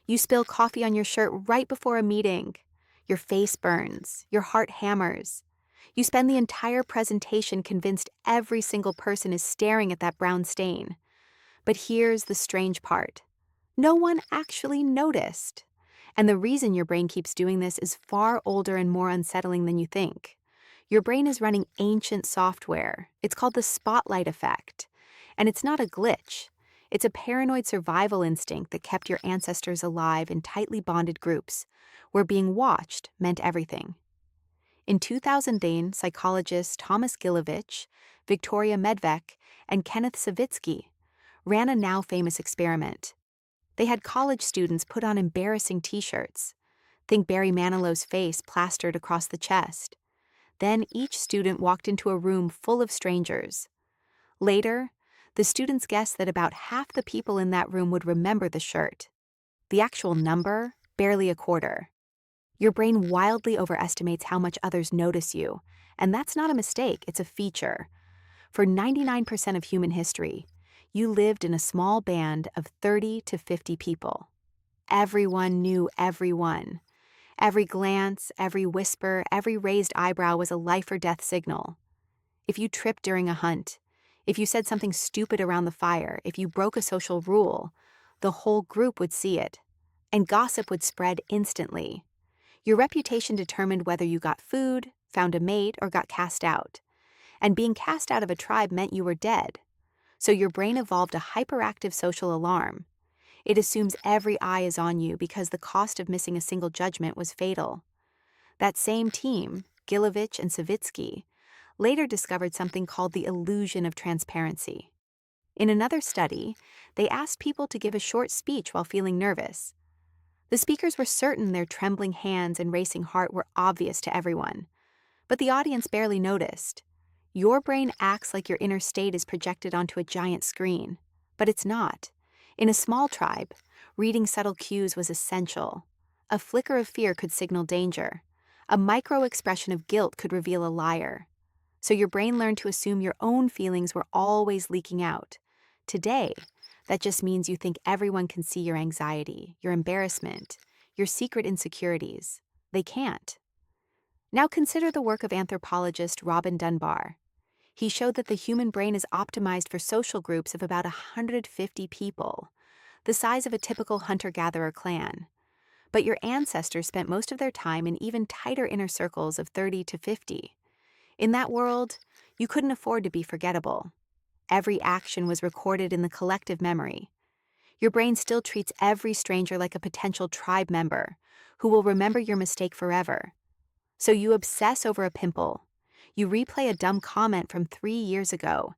You spill coffee on your shirt right before a meeting. Your face burns. Your heart hammers. You spend the entire presentation convinced every single person is staring at that brown stain. But here's the strange part. No one actually noticed. And the reason your brain keeps doing this is far older and more unsettling than you think. Your brain is running ancient software. It's called the spotlight effect. And it's not a glitch. It's a paranoid survival instinct that kept your ancestors alive in tightly bonded groups, where being watched meant everything. In 2009, psychologists Thomas Gilovich, Victoria Medvec, and Kenneth Savitsky ran a now famous experiment. They had college students put on embarrassing t-shirts. Think Barry Manilow's face plastered across the chest. Then each student walked into a room full of strangers. Later, the students guessed that about half the people in that room would remember the shirt. The actual number, barely a quarter. Your brain wildly overestimates how much others notice you, and that's not a mistake, it's a feature. For 99% of human history, you lived in a small band of 30 to 50 people. Everyone knew everyone. Every glance, every whisper, every raised eyebrow was a life or death signal. If you tripped during a hunt, if you said something stupid around the fire, if you broke a social rule, the whole group would see it, and gossip would spread instantly. Your reputation determined whether you got food, found a mate, or got cast out. And being cast out of a tribe meant you were dead. So your brain evolved a hyperactive social alarm. It assumes every eye is on you because the cost of missing a single judgment was fatal. That same team, Gilovich and Savitsky, later discovered something called the illusion of transparency. In another study, they asked people to give a short speech while feeling nervous. The speakers were certain their trembling hands and racing heart were obvious to everyone, but the audience barely noticed. Your brain acts like your inner state is projected onto a giant screen, but it's not. In a small tribe, reading subtle cues was essential. A flicker of fear could signal danger. A micro-expression of guilt could reveal a liar. So your brain learned to assume your own feelings were always leaking out. Today, that just means you think everyone can see your anxiety, your embarrassment, your secret insecurities. They can't. Now consider the work of anthropologist Robin Dunbar. He showed that the human brain is optimized for social groups of about 150 people, the size of a typical hunter-gatherer clan. But your ancestors spent most of their time in even tighter inner circles of 30 to 50. In that world, you couldn't afford to be forgettable. Every action was recorded in the collective memory. Your brain still treats every stranger like a potential tribe member who will remember your mistake forever. So you obsess over a pimple. You replay a dumb comment from 3 years ago.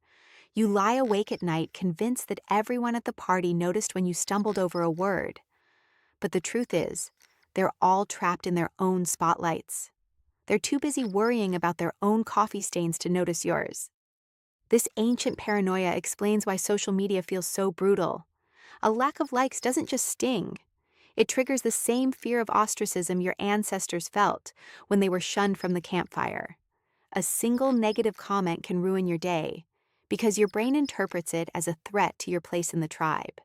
You lie awake at night convinced that everyone at the party noticed when you stumbled over a word. But the truth is, they're all trapped in their own spotlights. They're too busy worrying about their own coffee stains to notice yours. This ancient paranoia explains why social media feels so brutal. A lack of likes doesn't just sting. It triggers the same fear of ostracism your ancestors felt when they were shunned from the campfire. A single negative comment can ruin your day because your brain interprets it as a threat to your place in the tribe.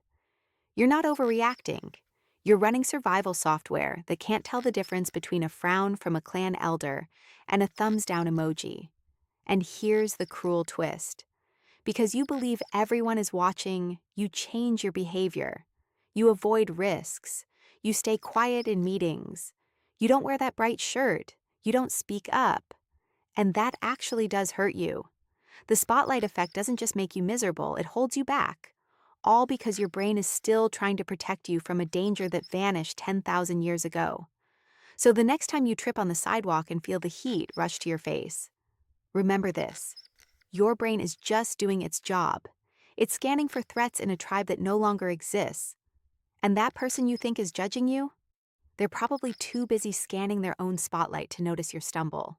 You're not overreacting. You're running survival software that can't tell the difference between a frown from a clan elder and a thumbs down emoji. And here's the cruel twist. Because you believe everyone is watching, you change your behavior. You avoid risks. You stay quiet in meetings. You don't wear that bright shirt. You don't speak up. And that actually does hurt you. The spotlight effect doesn't just make you miserable, it holds you back. All because your brain is still trying to protect you from a danger that vanished 10,000 years ago. So the next time you trip on the sidewalk and feel the heat rush to your face, remember this. Your brain is just doing its job. It's scanning for threats in a tribe that no longer exists. And that person you think is judging you? They're probably too busy scanning their own spotlight to notice your stumble.